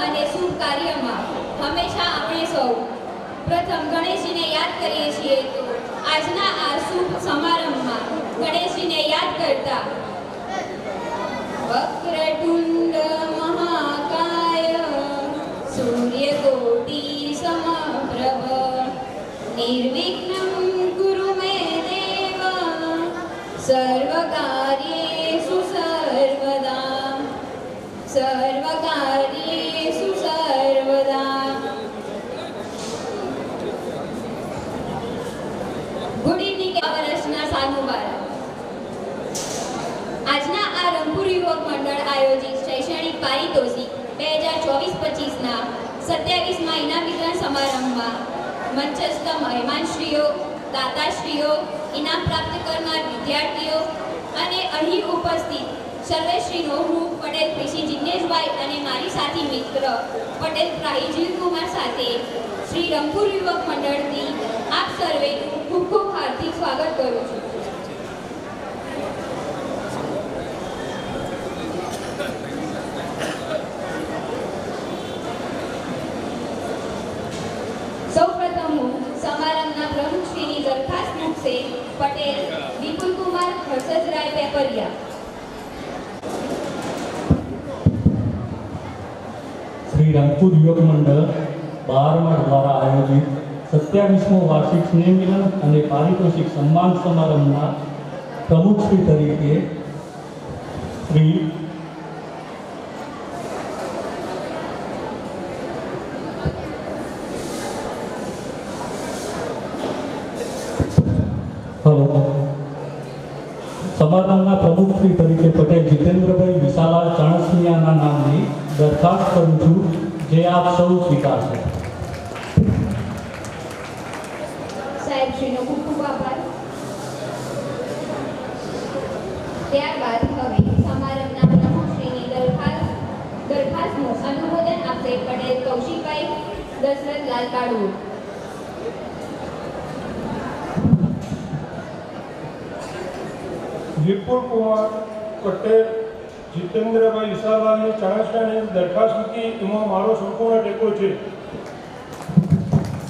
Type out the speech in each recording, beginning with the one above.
અને શુભ કાર્યમાં હંમેશા આપણે સૌ પ્રથમ ગણેશજીને યાદ કરીએ છીએ. તો આજના આ શુભ સમારંભમાં ગણેશજીને યાદ કરતા વક્રતુંડ મહાકાય સૂર્યકોટિ સમપ્રભ નિર્વિઘ્नं કુરુ મે દેવ સર્વકાર્યેષુ સર્વદા સર્વકાર્યેષુ સર્વદા. ગુડ ઇવનિંગ વર્ષના સાનુબારા. આજના આ રંગપુર યુવક મંડળ આયોજિત શૈક્ષણિક પારિતોષિક 2024-25ના 27મા ઇનામ વિતરણ સમારંભમાં મંચસ્થ મહેમાનશ્રીઓ, દાતાશ્રીઓ, ઇનામ પ્રાપ્ત કરનાર વિદ્યાર્થીઓ અને અહીં ઉપસ્થિત સર્વેશ્રીનો હું પટેલ શ્રી જિજ્ઞેશભાઈ અને મારી સાથી મિત્ર પટેલ પ્રાહિજીલ કુમાર સાથે શ્રી રંગપુર યુવક મંડળથી આપ સર્વેનું ખૂબ ખૂબ હાર્દિક સ્વાગત કરું છું. સૌપ્રથમ હું સમારંભના પ્રમુખ શ્રીની દરખાસ્ત મૂકશે. પટેલ વિપુલ કુમાર હર્ષદરાય પેપરિયા. શ્રી રંગપુર યુવક મંડળ બહારમઠ દ્વારા આયોજિત 27મો વાર્ષિક સ્નેહ મિલન અને પારિતોષિક સન્માન સમારંભના પ્રમુખશ્રી તરીકે શ્રી સમારંભના પ્રમુખશ્રી તરીકે પટેલ જીતેન્દ્રભાઈ વિશાલા ચાણસ્મિયાના નામની દરખાસ્ત કરું છું, જે આપ સૌ સ્વીકારશો. સાહેબશ્રીનો ખૂબ ખૂબ આભાર. ત્યારબાદ હવે સમારંભના પ્રમુખશ્રીની દરખાસ્તનું અનુમોદન આપશે પટેલ કૌશિકભાઈ દશરથલાલ કાળુ. વિપુલ કુમાર પટેલ જીતેન્દ્રભાઈ વિશાલાની ચાણસ્યાની દરખાસ્ત મૂકી, એમાં મારો સંપૂર્ણ ટેકો છે.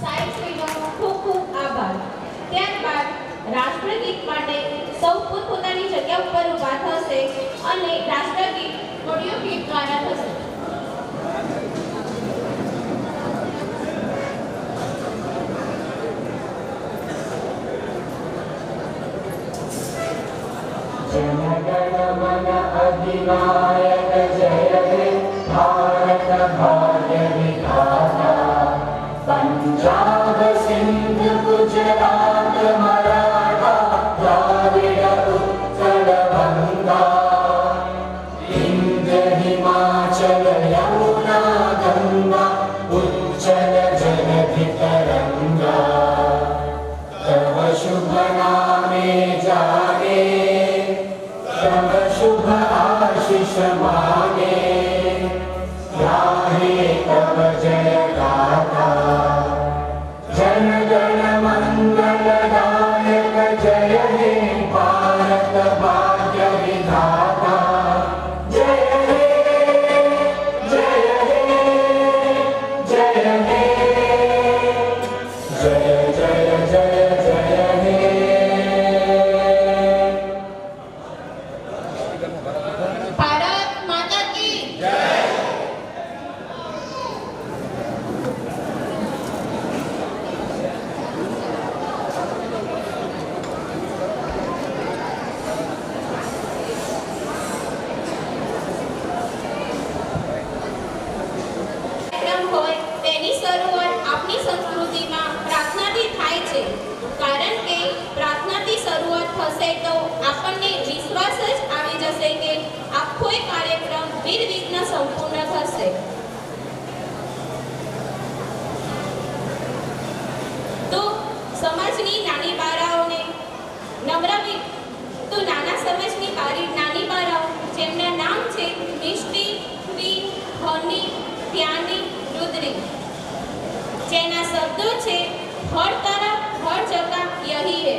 સાહેબશ્રીનો ખૂબ ખૂબ આભાર. ત્યારબાદ રાષ્ટ્રગીત માટે સૌ પોતપોતાની જગ્યા ઉપર ઊભા થશે અને રાષ્ટ્રગીત ઓડિયો ક્લિપ દ્વારા થશે. जनगणमन अधिनायक जय हे भारत भाग्य विधाता पंजाब सिंध गुजरात मराठा द्राविड उत्कल बंगा विंध्य हिमाचल यमुना गंगा उज्जल जलधि तरंगा तव शुभ नामे जागे तव शुभ आशीष मांगे गाहे तव जय गाथा जन गण मंगल दायक जय हे भारत भाग्य विधाता जय हे जय हे जय हे जय जय जय जय हे. ભારત માતા કી જય. કાર્યક્રમ હોય તેની શરૂઆત આપણી સંસ્કૃતિમાં પ્રાર્થનાથી થાય છે, કારણ કે પ્રાર્થનાથી શરૂઆત થશે તો આપણને વિશ્વાસ જ આવી જશે કે આખો કાર્યક્રમ નિર્વિઘ્ન સંપૂર્ણ થશે. તો સમાજની નાની બાળાઓને નાના સમાજની નાની બાળાઓ જેમના નામ છે મિષ્ટી, ક્વી, હોની, ત્યાની, રુદ્રી, જેના શબ્દો છે હર તરફ હર જગહ યહી હૈ.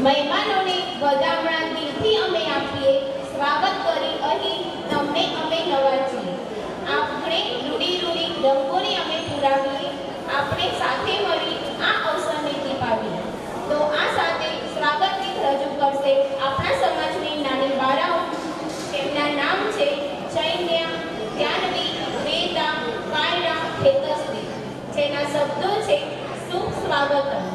મહેમાનોને વધામણા દિલથી અમે આપીએ, સ્વાગત કરી અહીં તમને અમે નવાજીએ. આપણે રૂડી રંગોની અમે પુરાવીએ, આપણે સાથે મળી આ અવસરને દીપાવીએ. તો આ સાથે સ્વાગત ગીત રજૂ કરશે આપણા સમાજની નાની બાળાઓ. તેમના નામ છે ચૈન્ય, ધ્યાનવી, વેદા, કાયરા, ખેતશ્રી. જેના શબ્દો છે શુભ સ્વાગતમ.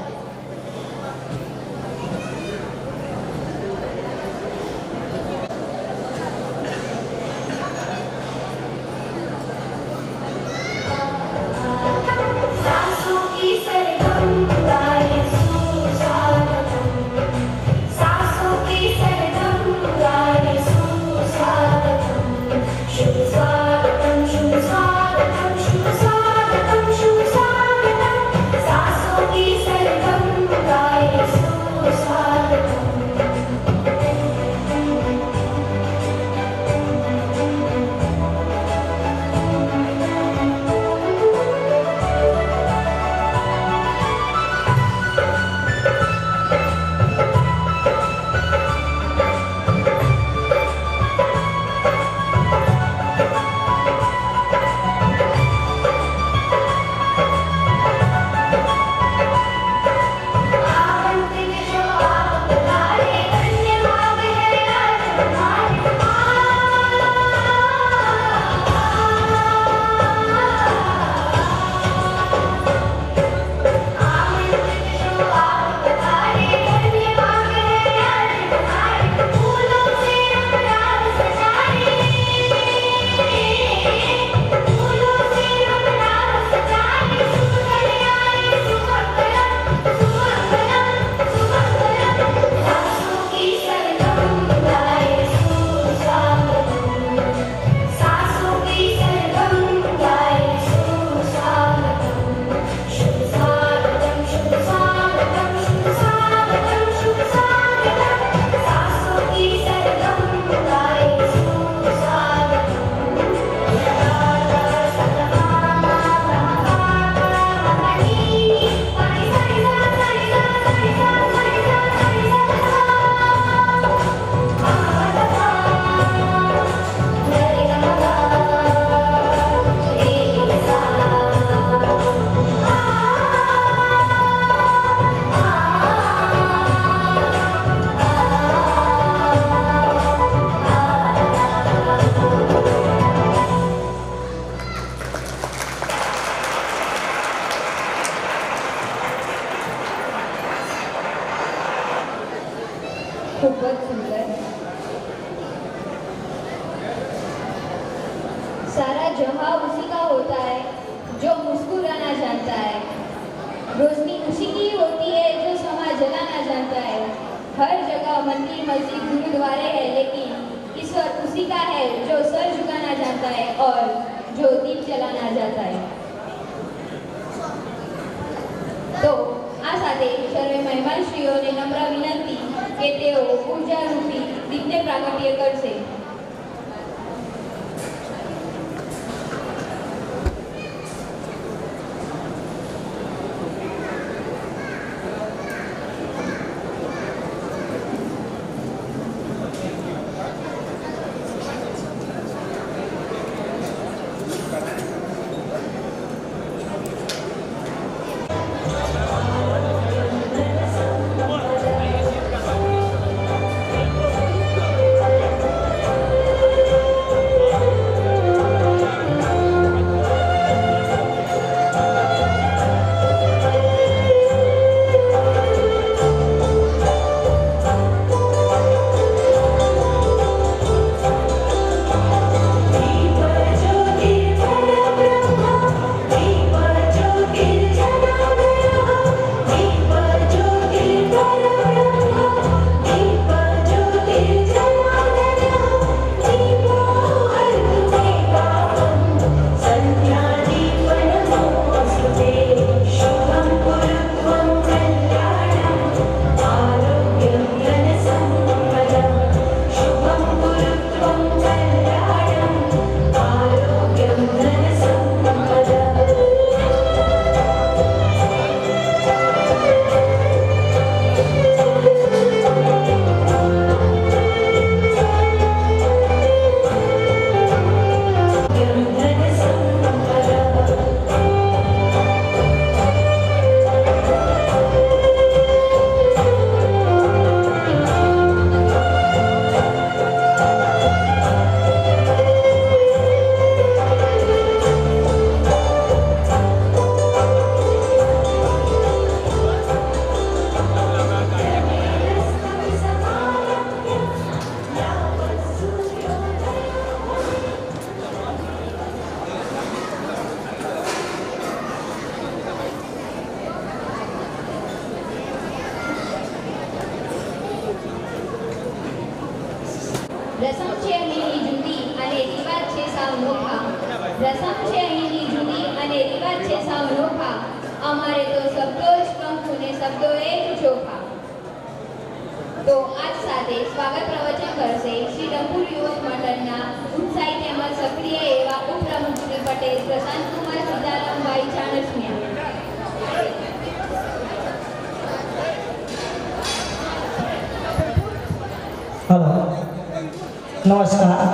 ખૂબ જ સુંદર. सारा जहां उसी का होता है जो मुस्कुराना जानता है. रोशनी उसी की होती है जो समा जलाना जानता है. हर जगह मंदिर मस्जिद गुरुद्वारे है, लेकिन ईश्वर उसी का है जो सर झुकाना जानता है और जो दीप जलाना जानता है. तो આ સાથે સર્વે મહેમાનશ્રીઓને નમ્ર વિનંતી કે તેઓ ઉર્જારૂપી દીપને પ્રાગટ્ય કરશે. જય સાવ નોખા, રસમ છે અહીંની જુદી અને રિવાજ છે સાવ નોખા, અમારે તો શબ્દો જ કંકુ ને શબ્દો એ જ ચોખા. તો આજ સાથે સ્વાગત પ્રવચન કરશે શ્રી રંગપુર યુવક મંડળના ઉત્સાહી તેમજ સક્રિય એવા ઉપપ્રમુખ શ્રી પટેલ પ્રશાંતકુમાર સીતારામભાઈ ચાણસ્મિયા. हेलो नमस्कार.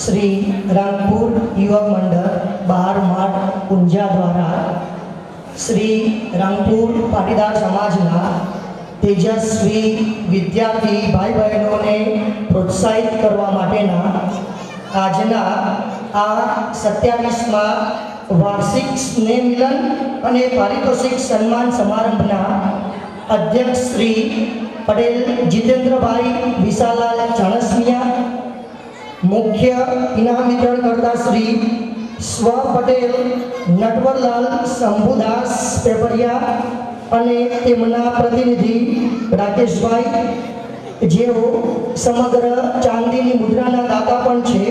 श्री रंगपुर युवक मंडल बाहर माठ ऊंझा द्वारा श्री रंगपुर पाटीदार समाजना तेजस्वी विद्यार्थी भाई बहनों ने प्रोत्साहित करवा माटेना આજના આ 27મા વાર્ષિક સ્નેહ મિલન અને પારિતોષિક સન્માન સમારંભના અધ્યક્ષ શ્રી પટેલ જીતેન્દ્રભાઈ વિશાલાલ ચાણસ્મિયા, મુખ્ય ઇનામ વિતરણ કરતા શ્રી સ્વ પટેલ નટવરલાલ શંભુદાસ પેપરિયા અને તેમના પ્રતિનિધિ રાકેશભાઈ, જેઓ સમગ્ર ચાંદીની મુદ્રાના દાતા પણ છે.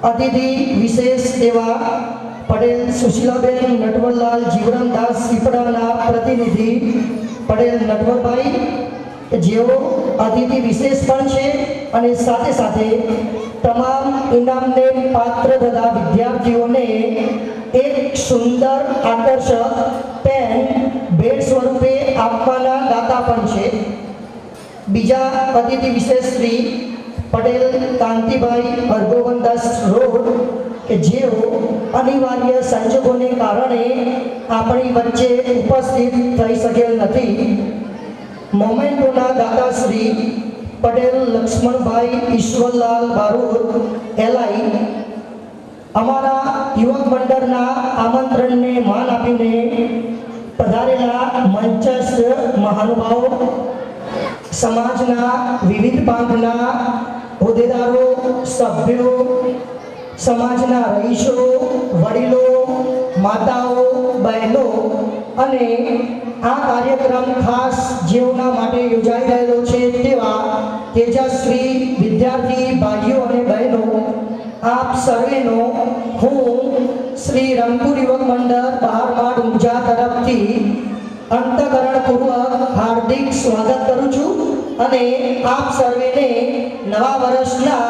અતિથિ વિશેષ એવા પટેલ સુશીલાબેન નટવરલાલ જીવરામદાસ પીપળાના પ્રતિનિધિ પટેલ નટવરભાઈ, જેઓ અતિથિ વિશેષ પણ છે અને સાથે સાથે તમામ ઇનામને પાત્ર થતા વિદ્યાર્થીઓને એક સુંદર આકર્ષક પેન ભેટ સ્વરૂપે આપવાના દાતા પણ છે. બીજા અતિથિ વિશેષ શ્રી પટેલ કાંતિભાઈ હરગોવનદાસ રોડ, કે જેઓ અનિવાર્ય સંજોગોને કારણે આપણી વચ્ચે ઉપસ્થિત થઈ શકેલ નથી. મોમેન્ટોના દાદા શ્રી પટેલ લક્ષ્મણભાઈ ઈશ્વરલાલ બારોટ એલઆઈ, અમારા યુવક મંડળના આમંત્રણને માન આપીને પધારેલા મંચસ્થ મહાનુભાવો, સમાજના વિવિધ પાંખના હોદ્દેદારો, સભ્યો, સમાજના રહીશો, વડીલો, માતાઓ, બહેનો અને આ કાર્યક્રમ ખાસ જેઓના માટે યોજાઈ રહેલો છે તેવા તેજસ્વી વિદ્યાર્થી ભાઈઓ અને બહેનો, આપ સર્વેનો હું શ્રી રંગપુર યુવક મંડળ બહારમાળ ઊંઝા તરફથી અંતઃકરણપૂર્વક હાર્દિક સ્વાગત કરું છું અને આપ સર્વેને નવા વર્ષના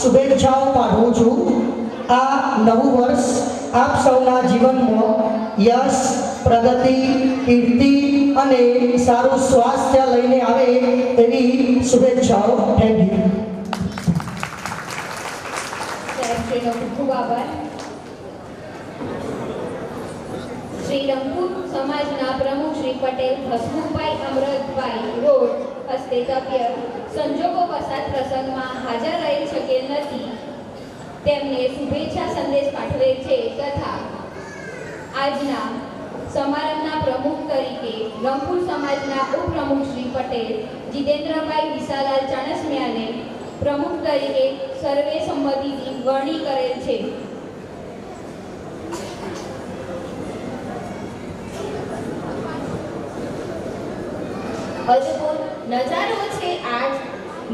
શુભેચ્છાઓ પાઠવું છું. આ નવું વર્ષ આપ સૌના જીવનમાં યશ, પ્રગતિ, કીર્તિ અને સારું સ્વાસ્થ્ય લઈને આવે એવી શુભેચ્છાઓ. Thank you. સાહેબશ્રીનો ખૂબ ખૂબ આભાર. શ્રી રંગપુર સમાજના પ્રમુખ શ્રી પટેલ હસમુખભાઈ અમરતભાઈ રોડ હસ્તે તપ્ય સંજોગો વસાત પ્રસંગમાં હાજર રહી શકેલ નથી, તેમને શુભેચ્છા સંદેશ પાઠવેલ છે તથા આજના સમારંભના પ્રમુખ તરીકે રંગપુર સમાજના ઉપપ્રમુખ શ્રી પટેલ જીતેન્દ્રભાઈ વિશાલાલ ચાણસ્મિયાને પ્રમુખ તરીકે સર્વે સંમતિથી વરણી કરેલ છે. અદ્ભુત નજારો છે આજ,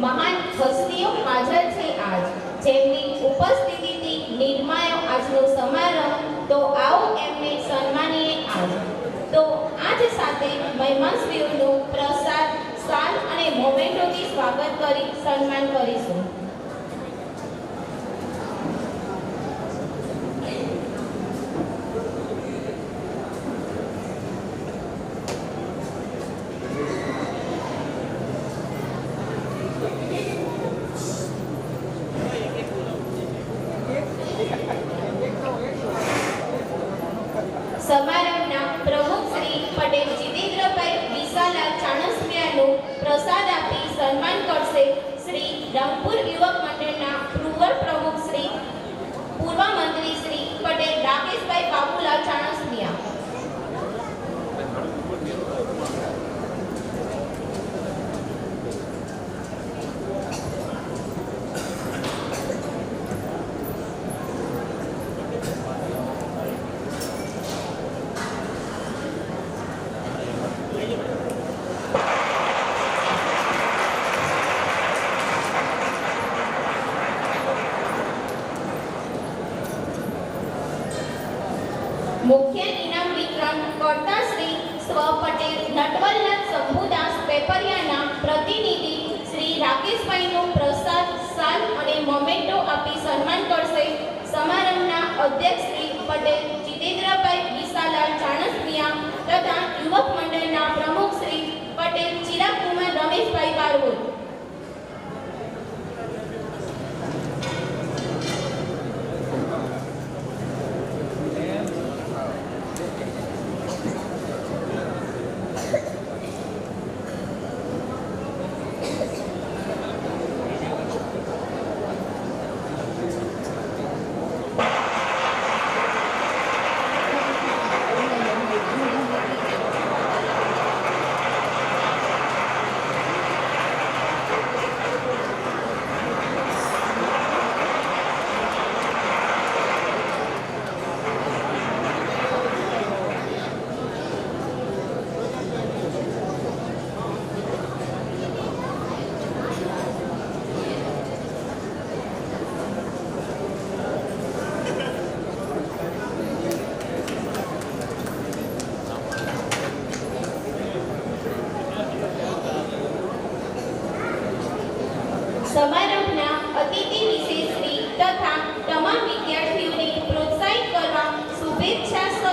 મહાન હસ્તીઓ હાજર છે આજ, જેમની ઉપસ્થિતિથી નિર્માયો આજનો સમારંભ, તો આવો એમને સન્માનીએ આજ. તો આજ સાથે મહેમાનશ્રીઓનું પ્રસાદ, શાલ અને મોમેન્ટોથી સ્વાગત કરી સન્માન કરીશું. સમારંભના પ્રમુખ શ્રી પટેલ જીતેન્દ્રભાઈ વિશાલાલ ચાણસ્મિયાનું પ્રસાદ આપી સન્માન કરશે શ્રી રંગપુર યુવક મંડળના પૂર્વ પ્રમુખ શ્રી પૂર્વ મંત્રી શ્રી પટેલ રાકેશભાઈ બાબુલાલ ચાણસ્મિયા. સ્વ પટેલ નટવરલાલ શંભુદાસ પેપરિયાના પ્રતિનિધિ શ્રી રાકેશભાઈનું પ્રસાદ શાલ અને મોમેન્ટો આપી સન્માન કરશે. સમારંભના અધ્યક્ષ શ્રી પટેલ જીતેન્દ્રભાઈ વિશાલાલ ચાણસ્મિયા તથા યુવક મંડળના પ્રમુખ શ્રી પટેલ ચિરાગકુમાર રમેશભાઈ બારવોલ. સમારંભના અતિથિ વિશેષશ્રી તથા તમામ વિદ્યાર્થીઓને પ્રોત્સાહિત કરવા શુભેચ્છા સહ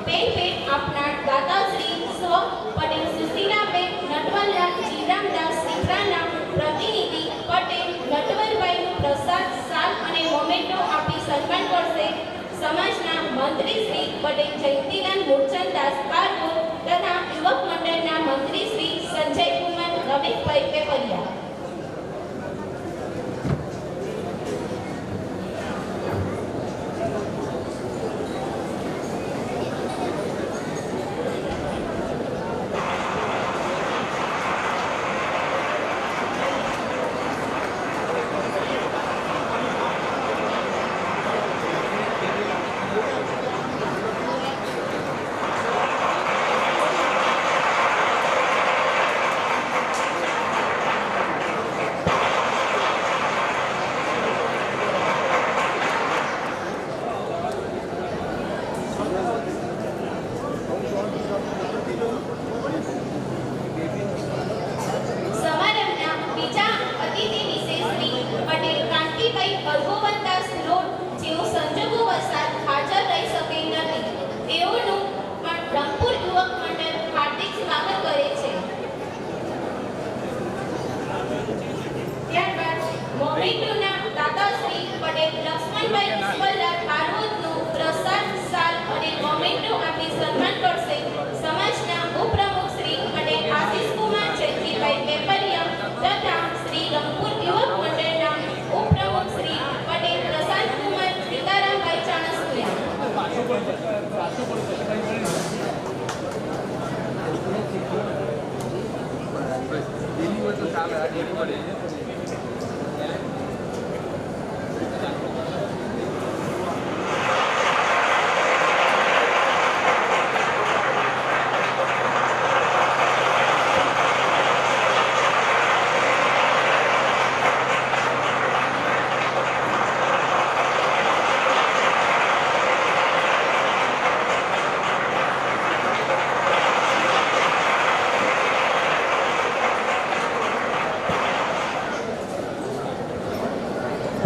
પેન આપનાર દાતાશ્રી સ્વ પટેલ સુશીલાબેન નટવરલાલ જીવરામદાસ સિંગરાના પ્રતિનિધિ પટેલ નટવરભાઈનું પ્રસાદ શાલ અને મોમેન્ટો આપી સન્માન કરશે. સમાજના મંત્રી શ્રી પટેલ જયંતિલાલ મૂળચંદદાસ બારવોલ તથા યુવક મંડળના મંત્રી શ્રી સંજયકુમાર રમેશભાઈ પેપરિયા.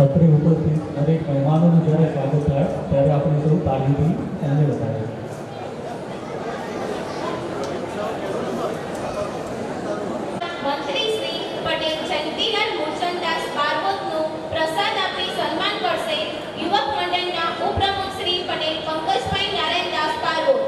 અત્રે ઉપસ્થિત દરેક મહેમાનોનું જ્યારે સ્વાગત થાય ત્યારે આપણે સૌ તાળીથી એમને વધારીએ. મંત્રી શ્રી પટેલ જયંતિલાલ મૂળચંદદાસ બારવોલનું પ્રસાદ આપી સન્માન કરશે. યુવક મંડળના ઉપપ્રમુખ શ્રી પટેલ પંકજભાઈ નારાયણદાસ બારવોલ.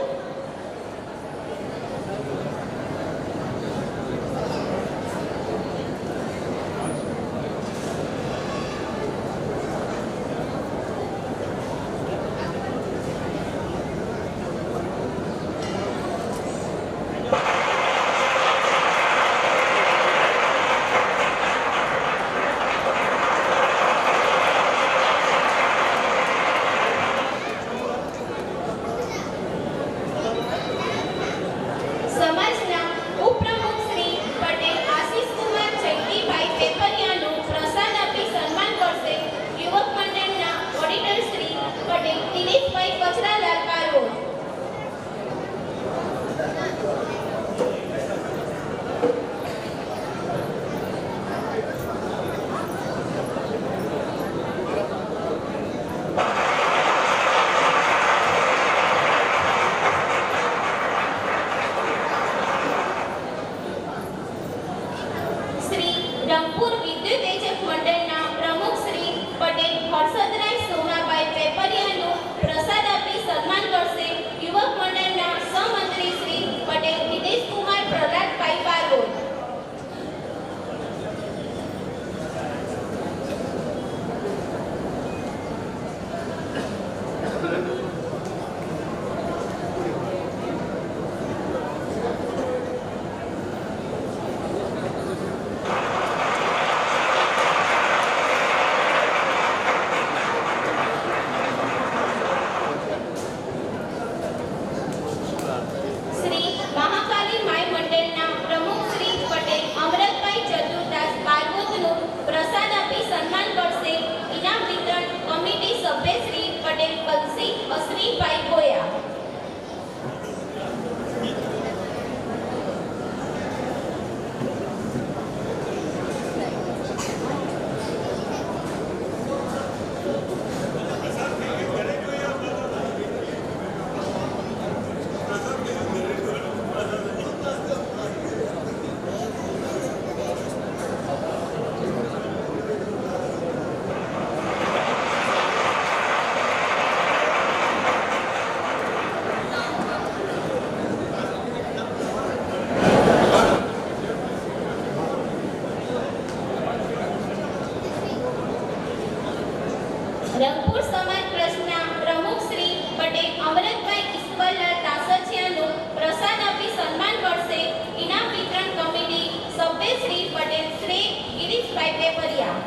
રંગપુર સમાજ ટ્રસ્ટના પ્રમુખ શ્રી પટેલ અમરતભાઈ ઈશ્વરલાલ તાસસિયાનું પ્રસાદ આપી સન્માન કરશે ઇનામ વિતરણ કમિટી સભ્ય શ્રી પટેલ શ્રી ગિરીશભાઈ પેપરિયા.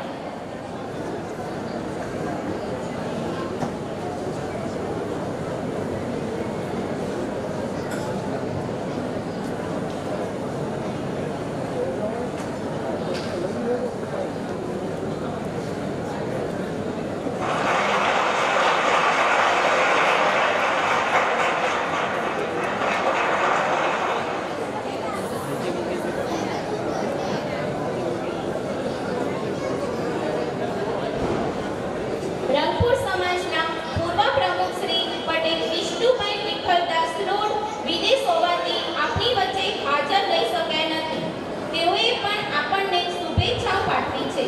રંગપુર સમાજના પૂર્વ પ્રમુખ શ્રી પટેલ વિષ્ણુભાઈ વિઠ્ઠલદાસ રોડ વિદેશ હોવાથી આપની વચ્ચે હાજર રહી શક્યા નથી. તેઓએ પણ આપણને શુભેચ્છાઓ પાઠવી છે.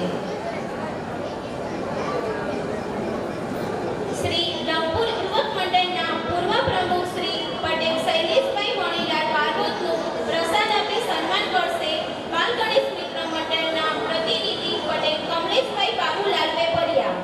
શ્રી રંગપુર યુવક મંડળના પૂર્વ પ્રમુખ શ્રી પટેલ શૈલેષભાઈ મણીલાલ બારોટનું પ્રસાદ આપી સન્માન કરશે બાલ ગણેશ મિત્ર મંડળના પ્રતિનિધિ પટેલ કમલેશભાઈ બાબુલાલ વેપરિયા.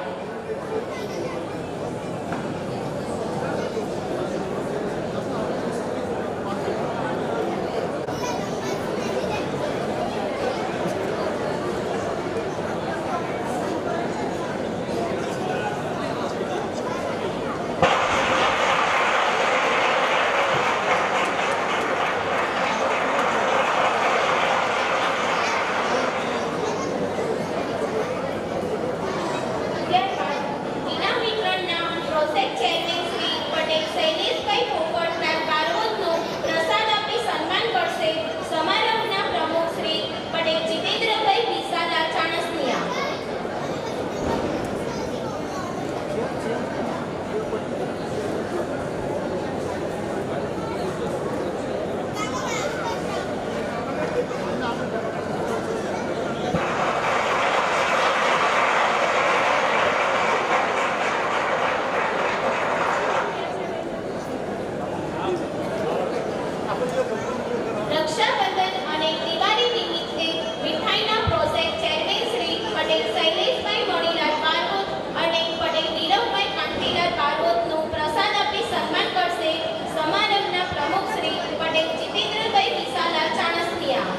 રક્ષાબંધન અને દિવાળી નિમિત્તે મીઠાઈના પ્રોજેક્ટ ચેરમેન શ્રી પટેલ શૈલેષભાઈ મણીલાલ બારોટ અને પટેલ નીરવભાઈ કાંતિલાલ બારોટનું પ્રસાદ આપી સન્માન કરશે સમારંભના પ્રમુખ શ્રી પટેલ જીતેન્દ્રભાઈ વિશાલા ચાણસ્તિયા.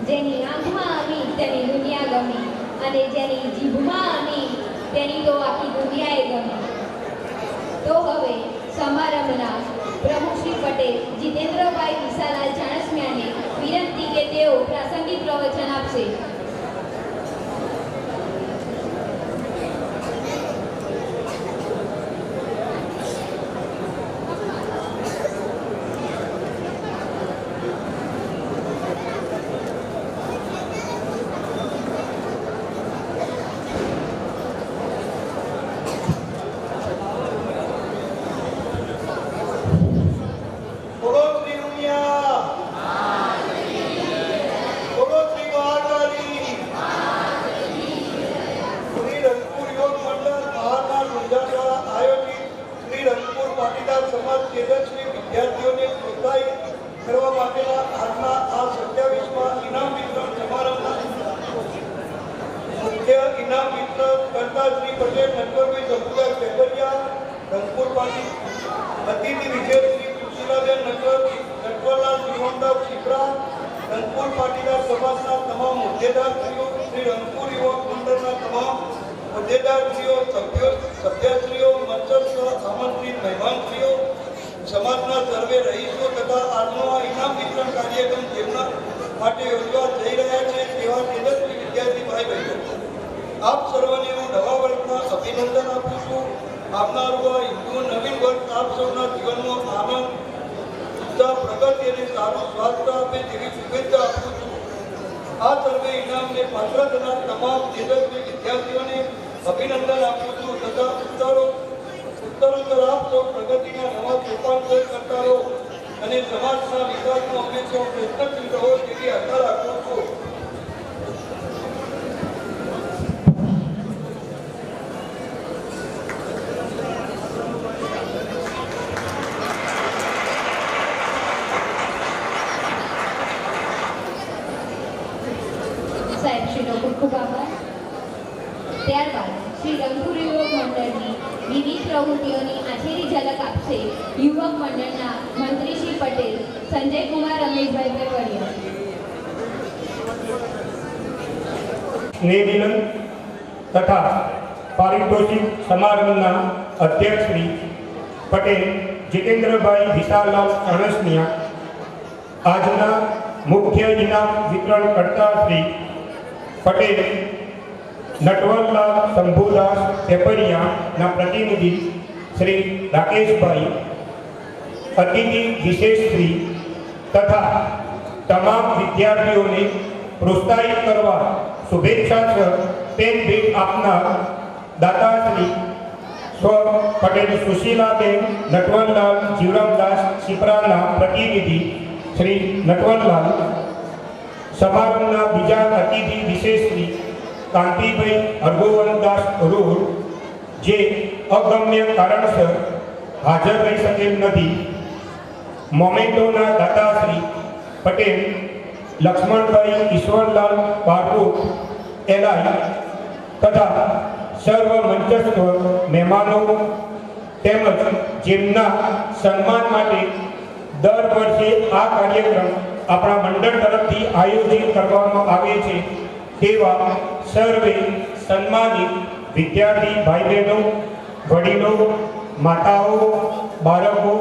જેની આંખમાં અમી તેની દુનિયા ગમી અને જેની જીભમાં અમી તેની તો આખી દુનિયાએ ગમી. તો હવે સમારંભના પ્રમુખ શ્રી પટેલ જીતેન્દ્રભાઈ વિશાલાલ ચાણસ્મિયાને વિનંતી કે તેઓ પ્રાસંગિક પ્રવચન આપશે. બોલો શ્રી ઉમિયા બોલો શ્રી વાળવાળી શ્રી રંગપુર યોગ મંડળ બહારના ગુજરાત દ્વારા આયોજિત શ્રી રંગપુર પાટીદાર સમાજ તેજસ્વી વિદ્યાર્થીઓને પ્રોત્સાહિત કરવા માટેના આજના આ 27મા ઇનામ વિતરણ સમારંભના મુખ્ય ઇનામ વિતરણ કરતા શ્રી પટેલ નટવરભાઈ જંબુભાઈ પેપરિયા રંગપુર પાટી અતિથિ વિજય શ્રી સુશીલાબેન નટવરલાલ શ્રીવંતરાવ શિપ્રા રંગપુર પાટીદાર સમાજના તમામ હોદ્દેદારશ્રીઓ શ્રી રંગપુર યુવક મંડળના તમામ હોદ્દેદારશ્રીઓ સભ્યશ્રીઓ મંચસ્થ આમંત્રિત મહેમાનશ્રીઓ સમાજના સર્વે રહીશો તથા આજનો આ ઇનામ વિતરણ કાર્યક્રમ જેમના માટે યોજવા જઈ રહ્યા છે તેવા તેજસ્વી વિદ્યાર્થી ભાઈ બહેનો, આપ સર્વને હું નવા વર્ષના અભિનંદન આપું છું. આપનારું આ હિન્દુ નવીન આપ સૌના જીવનમાં આનંદ, ઉત્સાહ, પ્રગતિ અને સારું સ્વાસ્થ્ય આપે તેવી શુભેચ્છા આપું છું. આ સર્વે ઇનામને પાત્ર થનાર તમામ તેજસ્વી વિદ્યાર્થીઓને અભિનંદન આપું છું તથા ઉત્તરોત્તર આપ સૌ પ્રગતિના નવા સોપાન કરતા રહો અને સમાજના વિકાસનો હંમેશા પ્રયત્નશીલ રહો તેવી આશા રાખું છું. સાહેબશ્રીનો ખૂબ ખૂબ આભાર. ત્યારબાદ શ્રી રંગપુર યુવક મંડળની વિવિધ પ્રવૃત્તિઓની આછેરી ઝલક આપશે યુવક મંડળના મંત્રી શ્રી પટેલ સંજયકુમાર રમેશભાઈ વેપરિયા. સ્નેહમિલન તથા પારિતોષિક સમારંભના અધ્યક્ષ શ્રી પટેલ જીતેન્દ્રભાઈ વિશાલલાલ ચણસનિયા, આજના મુખ્ય ઇનામ વિતરણ કરતા શ્રી પટેલ નટવરલાલ શંભુદાસ પેપરિયાના પ્રતિનિધિ શ્રી રાકેશભાઈ, અતિથિ વિશેષ શ્રી તથા તમામ વિદ્યાર્થીઓને પ્રોત્સાહિત કરવા શુભેચ્છા પેન ભેટ આપનાર દાતાશ્રી સ્વ પટેલ સુશીલાબેન નટવરલાલ જીવરામદાસ શિપ્રાના પ્રતિનિધિ શ્રી નટવરલાલ, સમારંભના બીજા અતિથિ વિશેષ શ્રી કાંતિભાઈ હરગોવનદાસ રોડ, જે અગમ્ય કારણસર હાજર રહી શકેલ નથી. મોમેન્ટોના દાતાશ્રી પટેલ લક્ષ્મણભાઈ ઈશ્વરલાલ બારકોટ એલાઈ તથા સર્વ મંચસ્થ મહેમાનો તેમજ જેમના સન્માન માટે દર વર્ષે આ કાર્યક્રમ આપણા મંડળ તરફથી આયોજિત કરવામાં આવે છે તેવા સર્વે સન્માનિત વિદ્યાર્થી ભાઈ બહેનો, વડીલો, માતાઓ, બાળકો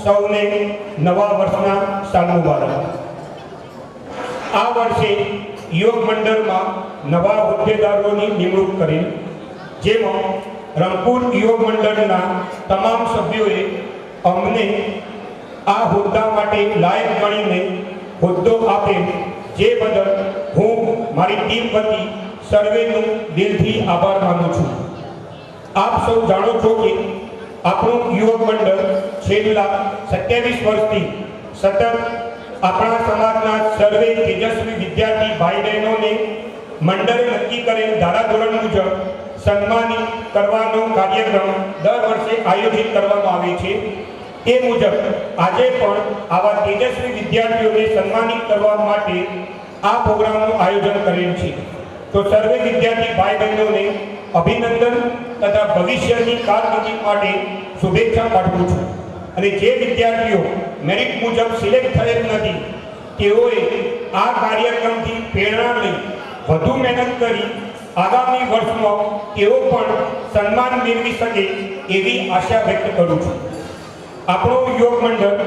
સૌને નવા વર્ષના સાલ મુબારક. આ વર્ષે યુવક મંડળમાં નવા હોદ્દેદારોની નિમણૂક કરેલ, જેમાં રંગપુર યુવક મંડળના તમામ સભ્યોએ અમને આ હોદ્દા માટે લાયક ગણીને હોદ્દો આપેલ, જે બદલ હું મારી ટીમ વતી સર્વેનો દિલથી આભાર માનું છું. આપ સૌ જાણો છો કે આપણું યુવક મંડળ છેલ્લા 27 વર્ષથી સતત આપણા સમાજના સર્વે તેજસ્વી વિદ્યાર્થી ભાઈ બહેનોને મંડળે નક્કી કરેલ ધારાધોરણ મુજબ સન્માનિત કરવાનો કાર્યક્રમ દર વર્ષે આયોજિત કરવામાં આવે છે. એ મુજબ આજે પણ આવા તેજસ્વી વિદ્યાર્થીઓને સન્માનિત કરવા માટે આ પ્રોગ્રામનું આયોજન કરેલ છે. તો સર્વે વિદ્યાર્થી ભાઈ બહેનોને અભિનંદન તથા ભવિષ્યની કારકિર્દી માટે શુભેચ્છા પાઠવું છું. અને જે વિદ્યાર્થીઓ મેરિટ મુજબ સિલેક્ટ થયેલ નથી તેઓએ આ કાર્યક્રમથી પ્રેરણા લઈ વધુ મહેનત કરી આગામી વર્ષમાં તેઓ પણ સન્માન મેળવી શકે એવી આશા વ્યક્ત કરું છું. આપણું યુવક મંડળ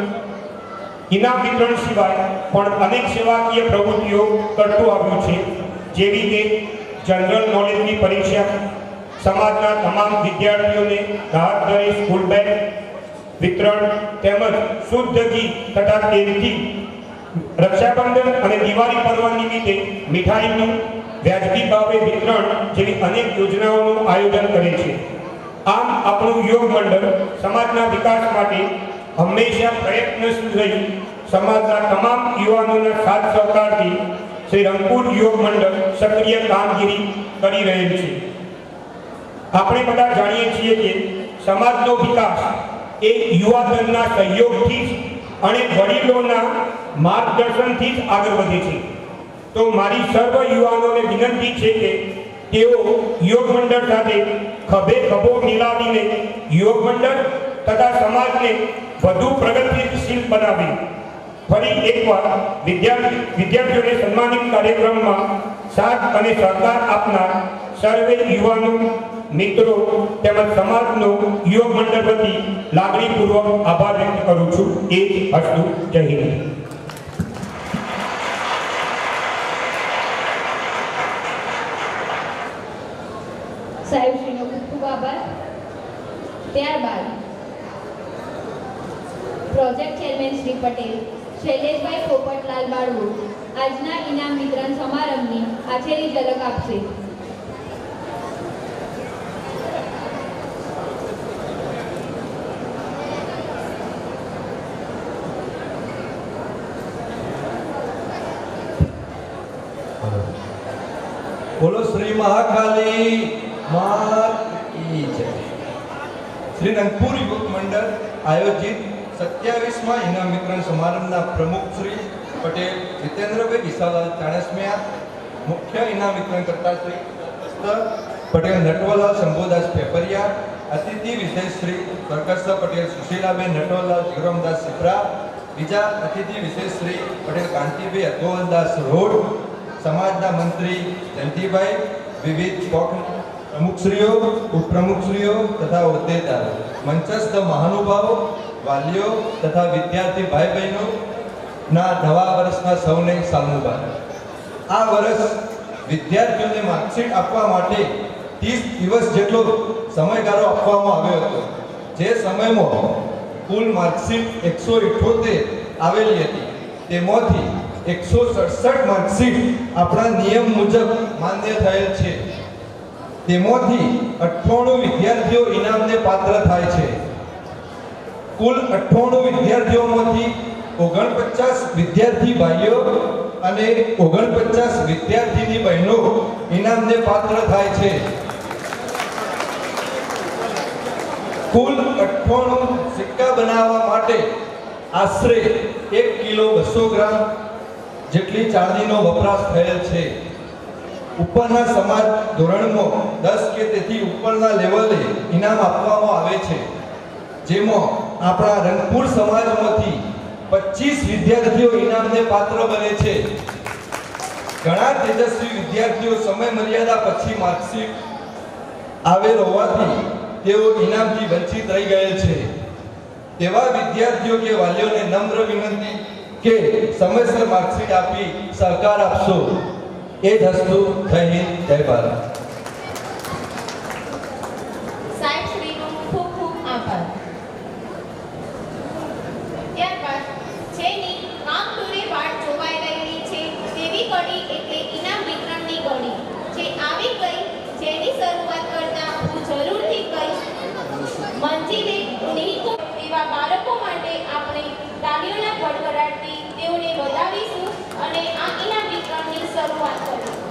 ઇનામ વિતરણ સિવાય પણ અનેક સેવાકીય પ્રવૃત્તિઓ કરતું આવ્યું છે, જેવી કે જનરલ નોલેજની પરીક્ષા, સમાજના તમામ વિદ્યાર્થીઓને રાહત દરે સ્કૂલ બેગ વિતરણ તેમજ શુદ્ધ ઘી તથા તેલથી રક્ષાબંધન અને દિવાળી પર્વ નિમિત્તે મીઠાઈનું વ્યાજબી ભાવે વિતરણ જેવી અનેક યોજનાઓનું આયોજન કરે છે. આમ આપણું યુવક મંડળ સમાજના વિકાસ માટે હંમેશા પ્રયત્નશીલ રહી સમાજના તમામ યુવાનોના સાથ સહકારથી શ્રી રંગપુર યુવક મંડળ સક્રિય કામગીરી કરી રહેલ છે. આપણે બધા જાણીએ છીએ કે સમાજનો વિકાસ એ યુવાધનના સહયોગથી જ અને વડીલોના માર્ગદર્શનથી જ આગળ વધે છે. તો મારી સર્વ યુવાનોને વિનંતી છે કે તેઓ યુવક મંડળ સાથે ખભે ખભો મિલાવીને યુવક મંડળ તથા સમાજને વધુ પ્રગતિશીલ બનાવે. ફરી એકવાર વિદ્યાર્થીઓને સન્માનિત કાર્યક્રમમાં સાથ અને સહકાર આપનાર સર્વે યુવાનો મિત્રો તેમજ સમાજનો યુવક મંડળ વતી લાગણીપૂર્વક આભાર વ્યક્ત કરું છું. એ અસ્તુ. જય હિન્દ. સાહેબશ્રીનો ખૂબ ખૂબ આભાર. ત્યારબાદ પ્રોજેક્ટ ચેરમેન શ્રી પટેલ શૈલેષભાઈ પોપટલાલ બાળવો આજના ઇનામ વિતરણ સમારંભની આછેરી ઝલક આપશે. બોલો શ્રી મહાકાલી માત કી જય. શ્રી નંદપુર યુવક મંડળ આયોજિત 27મા ઇનામ વિતરણ સમારંભના પ્રમુખ શ્રી પટેલ જીતેન્દ્રભાઈ વિશાલાલ ચાણસ્મિયા, મુખ્ય ઇનામ વિતરણ કરતા શ્રી પટેલ નટવરલાલ શંભુદાસ પેપરિયા, અતિથિ વિશેષ શ્રી કર્કશ પટેલ સુશીલાબેન નટવરલાલ જીવરામદાસ સિપરા, બીજા અતિથિ વિશેષ શ્રી પટેલ કાંતિભાઈ અદ્વલદાસ રોડ, સમાજના મંત્રી જયંતિભાઈ, વિવિધ પ્રમુખશ્રીઓ, ઉપપ્રમુખશ્રીઓ તથા હોદ્દેદારો, મંચસ્થ મહાનુભાવો, વાલીઓ તથા વિદ્યાર્થી ભાઈ બહેનો ના નવા વર્ષના સૌને સાલ મુબારક. આ વર્ષ વિદ્યાર્થીઓને માર્કશીટ આપવા માટે 30 દિવસ જેટલો સમયગાળો આપવામાં આવ્યો હતો. જે સમયમાં કુલ માર્કશીટ 178 આવેલી હતી, તેમાંથી 167 માર્કશીટ આપણા નિયમ મુજબ માન્ય થયેલ છે. તેમાંથી 98 વિદ્યાર્થીઓ ઇનામને પાત્ર થાય છે. કુલ 98 વિદ્યાર્થીઓમાંથી 49 વિદ્યાર્થી ભાઈઓ અને 49 વિદ્યાર્થીની બહેનો ઇનામને પાત્ર થાય છે. કુલ 98 સિક્કા બનાવવા માટે આશરે 1 કિલો 200 ગ્રામ જેટલી ચાંદીનો વપરાશ થયેલ છે. ઉપરના સમાજ ધોરણમાં 10 કે તેથી ઉપરના લેવલે ઇનામ આપવામાં આવે છે, જેમાં આપણા રંગપુર સમાજમાંથી 25 વિદ્યાર્થીઓ ઇનામને પાત્ર બને છે. ઘણા તેજસ્વી વિદ્યાર્થીઓ સમય મર્યાદા પછી માર્કશીટ આવેલ હોવાથી તેઓ ઇનામથી વંચિત રહી ગયેલ છે. તેવા વિદ્યાર્થીઓ કે વાલીઓને નમ્ર વિનંતી કે સમયસર માર્કશીટ આપી સહકાર આપશો. એ જ હસ્તુ. જય હિન્દ, જય ભારત. સાહેબ શ્રીનો ખૂબ ખૂબ આભાર. ત્યારબાદ જેની કામતૂરે વાટ જોવાઈ રહેલી છે તેવી કડી એટલે ઇનામ વિતરણની કડી જે આવી ગઈ, જેની શરૂઆત કરતા હું જરૂરથી કહીશ મંજિલે નિકો એવા બાળકો માટે આપણે તાળીઓના ગડગડાટથી તેઓને વધાવીશું અને આ ઇનામ વિતરણની શરૂઆત કરીશું.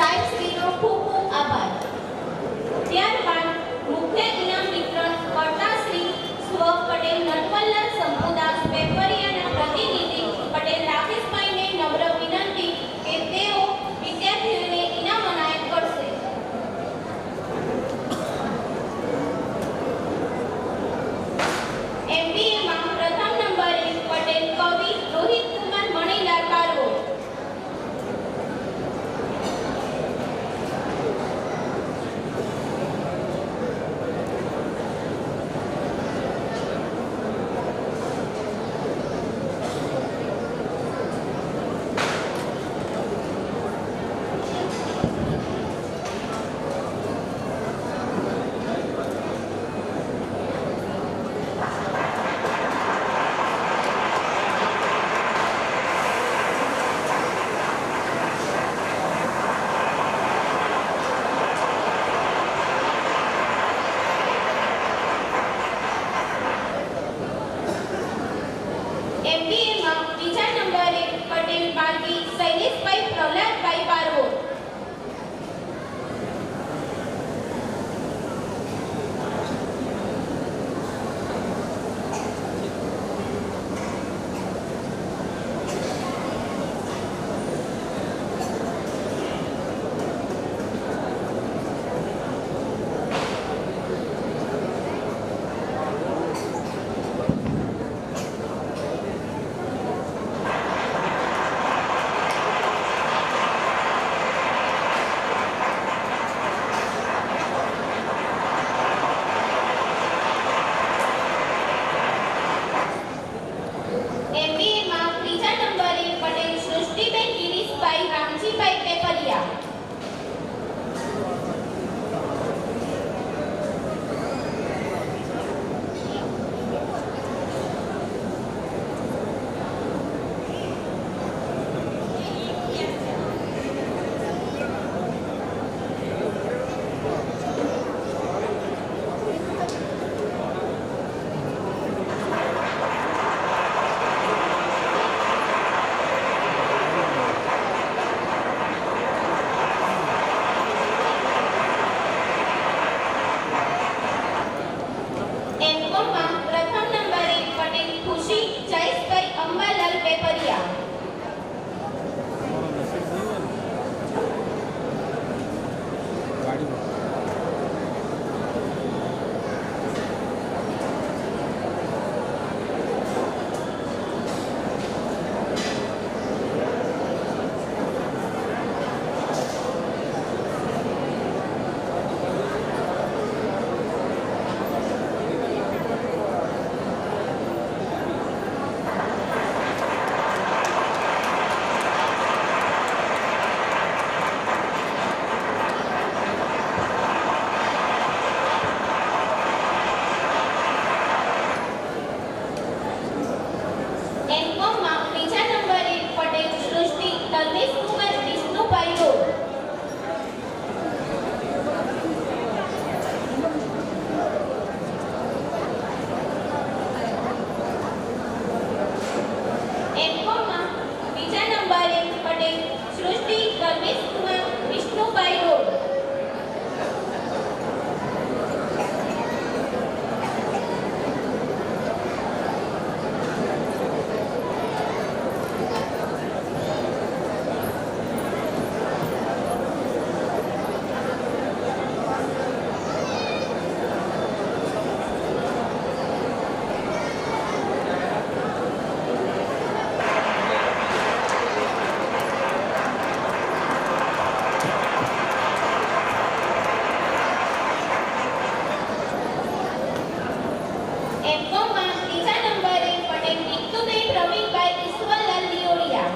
સાહેબશ્રીનો ખૂબ ખૂબ આભાર. ત્યારબાદ મુખ્ય ઇનામ વિતરણ કરતા શ્રી સ્વ પટેલ નટવરલાલ સંપુદાસ વેપારીયાના પ્રતિનિધિ પટેલ રાકેશભાઈને નમ્ર વિનંતી કે તેઓ વિદ્યાર્થીઓને ઇનામ અનાયત કરશે. MBAમાં પ્રથમ નંબરે પટેલ કવિ રોહિત કુમાર મણીલાલ બારવો. MBAમાં બીજા નંબરે પટેલ બારવી શૈલેષભાઈ પ્રહલાદભાઈ બારવો. MBAમાં ત્રીજા નંબરે પટેલ સૃષ્ટિબેન ગિરીશભાઈ રામજીભાઈ પેપરિયા. MCOMમાં પ્રથમ નંબરે પટેલ ખુશી જયેશભાઈ અંબાલાલ પેપરિયા. એમ.કોમમાં ત્રીજા નંબરે પટેલ નીતુબેન પ્રવીણભાઈ ઈશ્વરલાલ દિયોડિયા.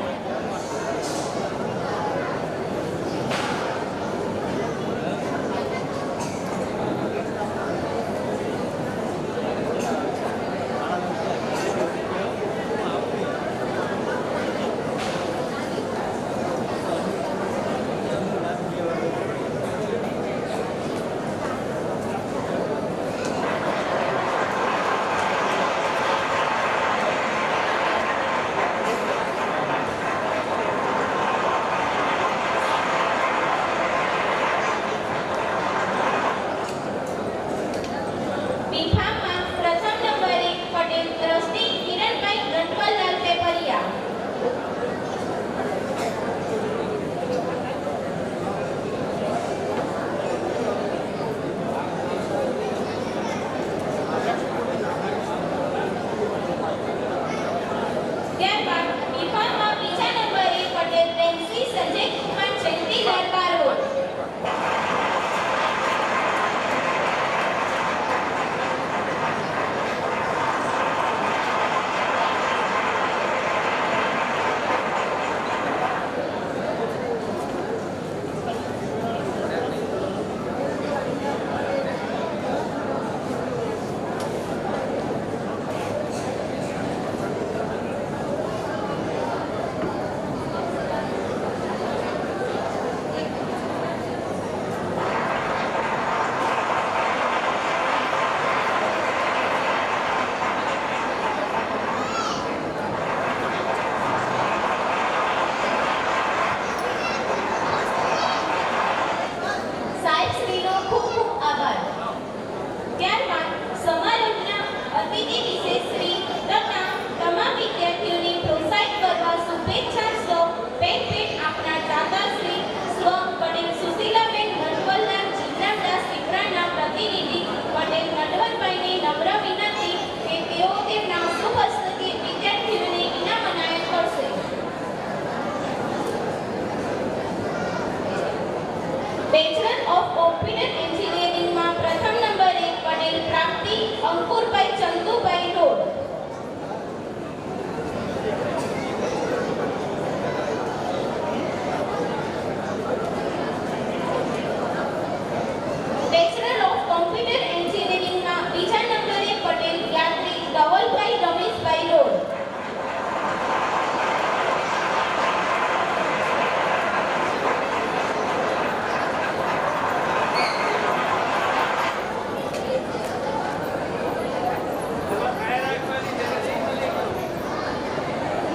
બીફામમાં પ્રથમ નંબરે પટેલ ટ્રસ્ટી કિરણભાઈ રટવરલાલ પેપરિયા. ત્યારબાદ બીફામમાં બીજા નંબરે પટેલ પ્રેમસિંહ સંજયકુમાર જયંતિલાલ બારોટ. સાહેબશ્રીનો ખૂબ ખૂબ આભાર. ત્યારબાદ સમારંભના અતિથિ વિશેષ શ્રી તથા તમામ વિદ્યાર્થીઓને પ્રોત્સાહિત કરવા શુભેચ્છા સ્વ ભેટ આપનાર દાતાશ્રી સ્વ પટેલ સુશીલાબેન નટવરલાલ જીવરામદાસ દીકરાના પ્રતિનિધિ પટેલ નટવરભાઈને નમ્ર વિનંતી કે તેઓ તેમના શુભ હસ્તે વિદ્યાર્થીઓને ઇનામ અનાયત કરશે. બેચલર ઓફ કોમ્પ્યુટર એન્જિનિયરિંગમાં પ્રથમ નંબરે Patel Prapti Ankurbhai Chandubhai Rod. Bachelor of computer એન્જિનિયરિંગમાં બીજા નંબરે પટેલ યાત્રી ધવલભાઈ રમેશભાઈ રોડ.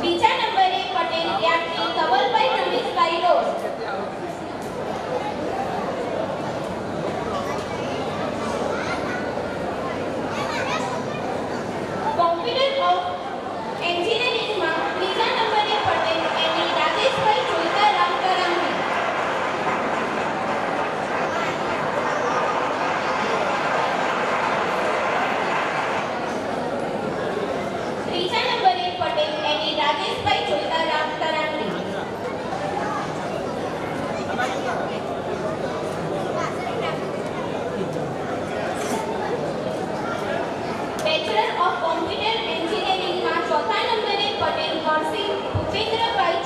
બીજા નંબરે પટેલ યાત્રી Dhavalbhai Rameshbhai road. Computer of એન્જિનિયરિંગમાં ત્રીજા નંબરે પટેલ એની રાજેશભાઈ જોઈતારામ કરાંગી. ત્રીજા નંબરે પટેલ એની રાજેશભાઈ જોઈતારામ કરાંગી. બેચલર ઓફ કોમ્પ્યુટર એન્જિનિયરિંગમાં ચોથા નંબરે પટેલ હર્ષિત ભૂપેન્દ્રભાઈ